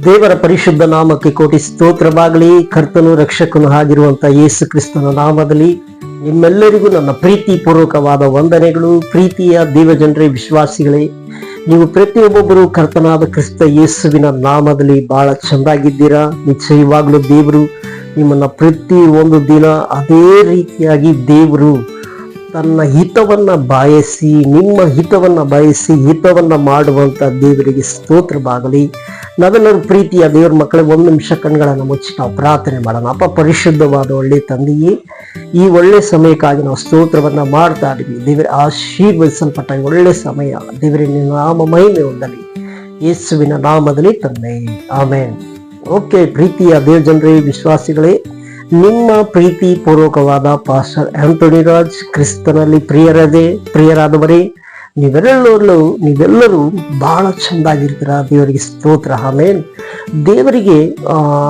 ದೇವರ ಪರಿಶುದ್ಧ ನಾಮಕ್ಕೆ ಕೋಟಿ ಸ್ತೋತ್ರವಾಗಲಿ. ಕರ್ತನು ರಕ್ಷಕನು ಆಗಿರುವಂತಹ ಯೇಸು ಕ್ರಿಸ್ತನ ನಾಮದಲ್ಲಿ ನಿಮ್ಮೆಲ್ಲರಿಗೂ ನನ್ನ ಪ್ರೀತಿ ಪೂರ್ವಕವಾದ ವಂದನೆಗಳು. ಪ್ರೀತಿಯ ದೇವಜನರೇ, ವಿಶ್ವಾಸಿಗಳೇ, ನೀವು ಪ್ರತಿಯೊಬ್ಬೊಬ್ಬರು ಕರ್ತನಾದ ಕ್ರಿಸ್ತ ಯೇಸುವಿನ ನಾಮದಲ್ಲಿ ಬಹಳ ಚೆಂದಾಗಿದ್ದೀರಾ. ನಿಶ್ಚಯವಾಗ್ಲೂ ದೇವರು ನಿಮ್ಮನ್ನ ಪ್ರತಿ ಒಂದು ದಿನ ಅದೇ ರೀತಿಯಾಗಿ ದೇವರು ತನ್ನ ಹಿತವನ್ನ ಬಯಸಿ, ನಿಮ್ಮ ಹಿತವನ್ನ ಬಯಸಿ ಹಿತವನ್ನ ಮಾಡುವಂತ ದೇವರಿಗೆ ಸ್ತೋತ್ರವಾಗಲಿ. ನಾವೆಲ್ಲರೂ ಪ್ರೀತಿಯ ದೇವರ ಮಕ್ಕಳೇ, ಒಂದು ನಿಮಿಷ ಕಣ್ಗಳನ್ನು ಮುಚ್ಚಿ ನಾವು ಪ್ರಾರ್ಥನೆ ಮಾಡೋಣ. ಅಪ್ಪ ಪರಿಶುದ್ಧವಾದ ಒಳ್ಳೆ ತಂದೆಯೇ, ಈ ಒಳ್ಳೆ ಸಮಯಕ್ಕಾಗಿ ನಾವು ಸ್ತೋತ್ರವನ್ನ ಮಾಡ್ತಾ ಇದ್ದೀವಿ. ದೇವರ ಆಶೀರ್ವದಿಸಲ್ಪಟ್ಟ ಒಳ್ಳೆ ಸಮಯ ದೇವರೇ ನಿನ್ನ ನಾಮ ಮಹಿಮೆ ಹೊಂದಲಿ, ಯೇಸುವಿನ ನಾಮದಲ್ಲಿ ತಂದೆ, ಆಮೇನ್. ಓಕೆ, ಪ್ರೀತಿಯ ದೇವಜನರೇ, ವಿಶ್ವಾಸಿಗಳೇ, ನಿಮ್ಮ ಪ್ರೀತಿ ಪೂರ್ವಕವಾದ ಪಾಸ್ಟರ್ ಆಂಥೋನಿ ರಾಜ್, ಕ್ರಿಸ್ತನಲ್ಲಿ ಪ್ರಿಯರಾದವರೇ, ನೀವೆಲ್ಲರೂ ಬಹಳ ಚೆಂದಾಗಿರ್ತೀರ. ದೇವರಿಗೆ ಸ್ತೋತ್ರ, ಆಮೇನ್. ದೇವರಿಗೆ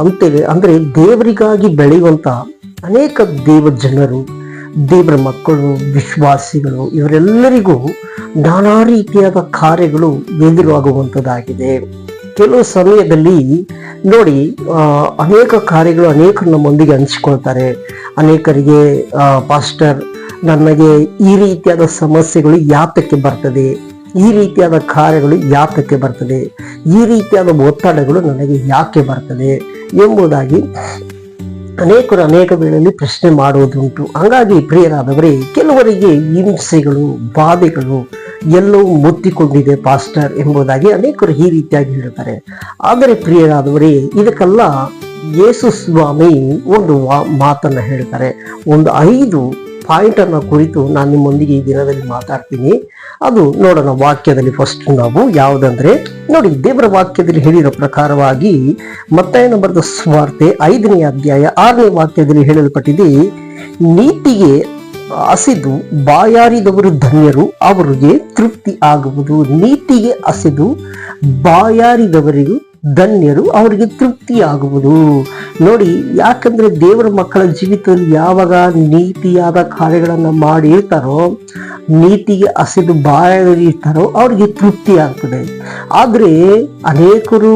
ಅಂತೇಳಿ ಅಂದ್ರೆ ದೇವರಿಗಾಗಿ ಬೆಳೆಯುವಂತ ಅನೇಕ ದೇವ ಜನರು, ದೇವರ ಮಕ್ಕಳು, ವಿಶ್ವಾಸಿಗಳು, ಇವರೆಲ್ಲರಿಗೂ ನಾನಾ ರೀತಿಯಾದ ಕಾರ್ಯಗಳು ಎದುರಾಗುವಂಥದ್ದಾಗಿದೆ. ಕೆಲವು ಸಮಯದಲ್ಲಿ ನೋಡಿ, ಅನೇಕ ಕಾರ್ಯಗಳು ಅನೇಕರು ನಮ್ಮೊಂದಿಗೆ ಹಂಚಿಕೊಳ್ತಾರೆ. ಅನೇಕರಿಗೆ ಪಾಸ್ಟರ್, ನನಗೆ ಈ ರೀತಿಯಾದ ಸಮಸ್ಯೆಗಳು ಯಾತಕ್ಕೆ ಬರ್ತದೆ, ಈ ರೀತಿಯಾದ ಕಾರ್ಯಗಳು ಯಾತಕ್ಕೆ ಬರ್ತದೆ, ಈ ರೀತಿಯಾದ ಒತ್ತಡಗಳು ನನಗೆ ಯಾಕೆ ಬರ್ತದೆ ಎಂಬುದಾಗಿ ಅನೇಕರು ಅನೇಕ ವೇಳೆಯಲ್ಲಿ ಪ್ರಶ್ನೆ ಮಾಡುವುದುಂಟು. ಹಂಗಾಗಿ ಪ್ರಿಯರಾದವರೇ, ಕೆಲವರಿಗೆ ಹಿಂಸೆಗಳು, ಬಾಧೆಗಳು ಎಲ್ಲವೂ ಮುತ್ತಿಕೊಂಡಿದೆ ಪಾಸ್ಟರ್ ಎಂಬುದಾಗಿ ಅನೇಕರು ಈ ರೀತಿಯಾಗಿ ಹೇಳ್ತಾರೆ. ಆದರೆ ಪ್ರಿಯರಾದವರೇ, ಇದಕ್ಕೆಲ್ಲ ಯೇಸು ಸ್ವಾಮಿ ಒಂದು ಮಾತನ್ನ ಹೇಳ್ತಾರೆ. ಒಂದು 5 ಪಾಯಿಂಟ್ ಅನ್ನ ಕುರಿತು ನಾನು ನಿಮ್ಮೊಂದಿಗೆ ಈ ದಿನದಲ್ಲಿ ಮಾತಾಡ್ತೀನಿ. ಅದು ನೋಡೋಣ ವಾಕ್ಯದಲ್ಲಿ. ಫಸ್ಟ್ ನಾವು ಯಾವುದಂದ್ರೆ ನೋಡಿ, ದೇವರ ವಾಕ್ಯದಲ್ಲಿ ಹೇಳಿರೋ ಪ್ರಕಾರವಾಗಿ ಮತ್ತಾಯನ ಬರೆದ ಸುವಾರ್ತೆ 5ನೇ ಅಧ್ಯಾಯ 6ನೇ ವಾಕ್ಯದಲ್ಲಿ ಹೇಳಲ್ಪಟ್ಟಿದೆ, ನೀತಿಗೆ ಹಸಿದು ಬಾಯಾರಿದವರು ಧನ್ಯರು, ಅವರಿಗೆ ತೃಪ್ತಿ ಆಗುವುದು. ನೀತಿಗೆ ಹಸಿದು ಬಾಯಾರಿದವರಿಗೂ ಧನ್ಯರು, ಅವರಿಗೆ ತೃಪ್ತಿ ಆಗುವುದು. ನೋಡಿ, ಯಾಕಂದ್ರೆ ದೇವರ ಮಕ್ಕಳ ಜೀವಿತದಲ್ಲಿ ಯಾವಾಗ ನೀತಿಯಾದ ಕಾರ್ಯಗಳನ್ನ ಮಾಡಿ ಇರ್ತಾರೋ, ನೀತಿಗೆ ಹಸಿದು ಬಾಯಾರಿರ್ತಾರೋ, ಅವ್ರಿಗೆ ತೃಪ್ತಿ ಆಗ್ತದೆ. ಆದ್ರೆ ಅನೇಕರು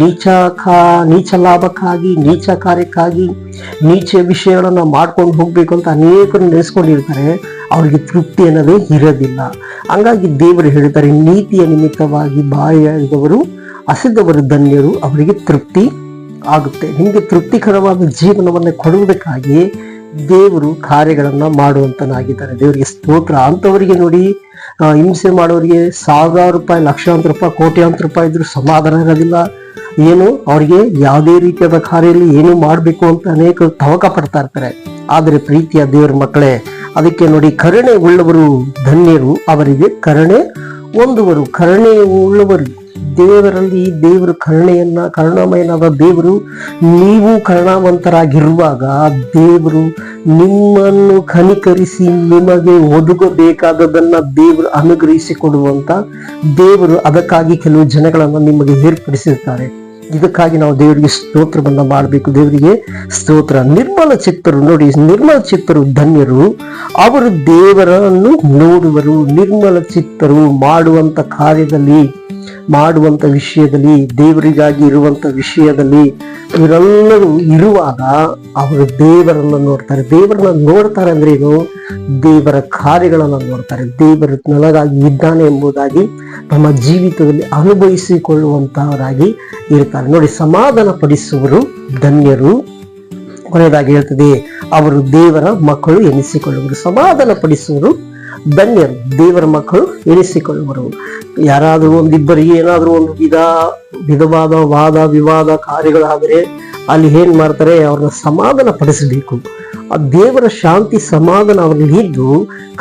ನೀಚ ಲಾಭಕ್ಕಾಗಿ, ನೀಚ ಕಾರ್ಯಕ್ಕಾಗಿ, ನೀಚ ವಿಷಯಗಳನ್ನ ಮಾಡ್ಕೊಂಡು ಹೋಗ್ಬೇಕು ಅಂತ ಅನೇಕರು ನೆನೆಸ್ಕೊಂಡಿರ್ತಾರೆ. ಅವ್ರಿಗೆ ತೃಪ್ತಿ ಅನ್ನೋದೇ ಇರೋದಿಲ್ಲ. ಹಂಗಾಗಿ ದೇವರು ಹೇಳ್ತಾರೆ, ನೀತಿಯ ನಿಮಿತ್ತವಾಗಿ ಬಾಯಾರಿದವರು, ಹಸಿದವರು ಧನ್ಯರು, ಅವರಿಗೆ ತೃಪ್ತಿ ಆಗುತ್ತೆ. ನಿಮಗೆ ತೃಪ್ತಿಕರವಾದ ಜೀವನವನ್ನು ಕೊಡುವುದಕ್ಕಾಗಿ ದೇವರು ಕಾರ್ಯಗಳನ್ನ ಮಾಡುವಂತನಾಗಿದ್ದಾರೆ. ದೇವರಿಗೆ ಸ್ತೋತ್ರ. ಅಂತವರಿಗೆ ನೋಡಿ, ಹಿಂಸೆ ಮಾಡೋರಿಗೆ 1000 ರೂಪಾಯಿ, ಲಕ್ಷಾಂತರ ರೂಪಾಯಿ, ಕೋಟ್ಯಾಂತರ ರೂಪಾಯಿ ಇದ್ರು ಸಮಾಧಾನ ಇರೋದಿಲ್ಲ. ಏನು ಅವರಿಗೆ ಯಾವುದೇ ರೀತಿಯಾದ ಕಾರ್ಯದಲ್ಲಿ ಏನು ಮಾಡಬೇಕು ಅಂತ ಅನೇಕರು ತವಕ ಪಡ್ತಾ ಇರ್ತಾರೆ. ಆದರೆ ಪ್ರೀತಿಯ ದೇವರ ಮಕ್ಕಳೇ, ಅದಕ್ಕೆ ನೋಡಿ, ಕರುಣೆ ಉಳ್ಳವರು ಧನ್ಯರು, ಅವರಿಗೆ ಕರುಣೆ ಹೊಂದುವರು. ಕರುಣೆ ಉಳ್ಳವರು, ದೇವರಲ್ಲಿ ದೇವರು ಕರುಣಾಮಯನಾದ ದೇವರು, ನೀವು ಕರುಣಾವಂತರಾಗಿರುವಾಗ ದೇವರು ನಿಮ್ಮನ್ನು ಕನಿಕರಿಸಿ ನಿಮಗೆ ಒದಗಬೇಕಾದದನ್ನ ದೇವರು ಅನುಗ್ರಹಿಸಿಕೊಡುವಂತ ದೇವರು, ಅದಕ್ಕಾಗಿ ಕೆಲವು ಜನಗಳನ್ನ ನಿಮಗೆ ಏರ್ಪಡಿಸಿರ್ತಾರೆ. ಇದಕ್ಕಾಗಿ ನಾವು ದೇವರಿಗೆ ಸ್ತೋತ್ರವನ್ನ ಮಾಡಬೇಕು. ದೇವರಿಗೆ ಸ್ತೋತ್ರ. ನಿರ್ಮಲ ಚಿತ್ತರು, ನೋಡಿ, ನಿರ್ಮಲ ಚಿತ್ತರು ಧನ್ಯರು, ಅವರು ದೇವರನ್ನು ನೋಡುವರು. ನಿರ್ಮಲ ಚಿತ್ತರು ಮಾಡುವಂತ ಕಾರ್ಯದಲ್ಲಿ, ಮಾಡುವಂತ ವಿಷಯದಲ್ಲಿ, ದೇವರಿಗಾಗಿ ಇರುವಂತ ವಿಷಯದಲ್ಲಿ ಇವರೆಲ್ಲರೂ ಇರುವಾಗ ಅವರು ದೇವರನ್ನು ನೋಡ್ತಾರೆ. ದೇವರನ್ನ ನೋಡ್ತಾರೆ ಅಂದ್ರೆ ಏನು? ದೇವರ ಕಾರ್ಯಗಳನ್ನ ನೋಡ್ತಾರೆ. ದೇವರು ನನಗಾಗಿ ಇದ್ದಾನೆ ಎಂಬುದಾಗಿ ತಮ್ಮ ಜೀವಿತದಲ್ಲಿ ಅನುಭವಿಸಿಕೊಳ್ಳುವಂತವರಾಗಿ ಇರ್ತಾರೆ. ನೋಡಿ, ಸಮಾಧಾನ ಪಡಿಸುವರು ಧನ್ಯರು. ಕೊನೆಯದಾಗಿ ಹೇಳ್ತದೆ, ಅವರು ದೇವರ ಮಕ್ಕಳು ಎನಿಸಿಕೊಳ್ಳುವರು. ಸಮಾಧಾನ ಪಡಿಸುವರು ಧನ್ಯರು, ದೇವರ ಮಕ್ಕಳು ಎನಿಸಿಕೊಳ್ಳುವರು. ಯಾರಾದರೂ ಒಂದಿಬ್ಬರಿಗೆ ಏನಾದರೂ ಒಂದು ವಿಧವಾದ ವಾದ ವಿವಾದ ಕಾರ್ಯಗಳಾದರೆ ಅಲ್ಲಿ ಏನ್ ಮಾಡ್ತಾರೆ, ಅವ್ರನ್ನ ಸಮಾಧಾನ ಪಡಿಸಬೇಕು. ಆ ದೇವರ ಶಾಂತಿ ಸಮಾಧಾನ ಅವರಲ್ಲಿ ಇದ್ದು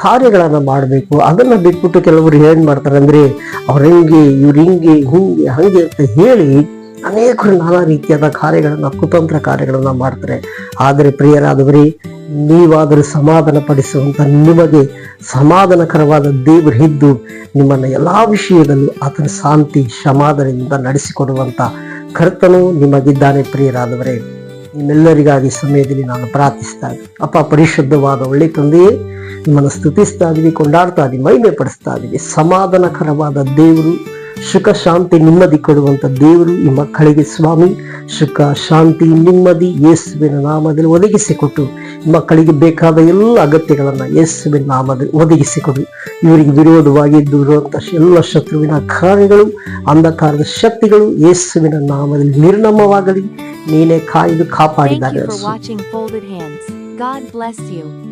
ಕಾರ್ಯಗಳನ್ನ ಮಾಡಬೇಕು. ಅದನ್ನ ಬಿಟ್ಬಿಟ್ಟು ಕೆಲವರು ಏನ್ ಮಾಡ್ತಾರೆ ಅಂದ್ರೆ, ಅವ್ರ ಹಿಂಗೆ, ಇವ್ರ ಹಿಂಗೆ, ಹಂಗೆ ಅಂತ ಹೇಳಿ ಅನೇಕರು ನಾನಾ ರೀತಿಯಾದ ಕಾರ್ಯಗಳನ್ನ, ಕುತಂತ್ರ ಕಾರ್ಯಗಳನ್ನ ಮಾಡ್ತಾರೆ. ಆದರೆ ಪ್ರಿಯರಾದವರೇ, ನೀವಾದರೂ ಸಮಾಧಾನ ಪಡಿಸುವಂತ, ನಿಮಗೆ ಸಮಾಧಾನಕರವಾದ ದೇವರು ಇದ್ದು ನಿಮ್ಮನ್ನ ಎಲ್ಲಾ ವಿಷಯದಲ್ಲೂ ಆತನ ಶಾಂತಿ ಸಮಾಧಾನದಿಂದ ನಡೆಸಿಕೊಡುವಂತ ಕರ್ತನು ನಿಮಗಿದ್ದಾನೆ. ಪ್ರಿಯರಾದವರೇ, ನಿಮ್ಮೆಲ್ಲರಿಗಾಗಿ ಸಮಯದಲ್ಲಿ ನಾನು ಪ್ರಾರ್ಥಿಸ್ತಾ ಇದ್ದೀನಿ. ಅಪ್ಪ ಪರಿಶುದ್ಧವಾದ ಒಳ್ಳೆ ತಂದೆಯೇ, ನಿಮ್ಮನ್ನು ಸ್ತುತಿಸ್ತಾ ಇದೀವಿ, ಕೊಂಡಾಡ್ತಾ ಇದೀವಿ, ಮಹಿಮೆ ಪಡಿಸ್ತಾ ಇದೀವಿ. ಸಮಾಧಾನಕರವಾದ ದೇವರು, ಸುಖ ಶಾಂತಿ ನೆಮ್ಮದಿ ಕೊಡುವಂತ ದೇವರು ಈ ಮಕ್ಕಳಿಗೆ ಸ್ವಾಮಿ ಸುಖ ಶಾಂತಿ ನೆಮ್ಮದಿ ಯೇಸುವಿನ ನಾಮದಲ್ಲಿ ಒದಗಿಸಿಕೊಟ್ಟು ಮಕ್ಕಳಿಗೆ ಬೇಕಾದ ಎಲ್ಲ ಅಗತ್ಯಗಳನ್ನ ಯೇಸುವಿನ ನಾಮದಲ್ಲಿ ಒದಗಿಸಿಕೊಡು. ಇವರಿಗೆ ವಿರೋಧವಾಗಿ ಇರುವಂತಹ ಎಲ್ಲ ಶತ್ರುವಿನ ಕಾರ್ಯಗಳು ಅಂಧಕಾರದ ಶಕ್ತಿಗಳು ಯೇಸುವಿನ ನಾಮದಲ್ಲಿ ನಿರ್ನಾಮವಾಗಲಿ. ನೀನೇ ಕಾಯ್ದು ಕಾಪಾಡಿದಾಗ God bless you.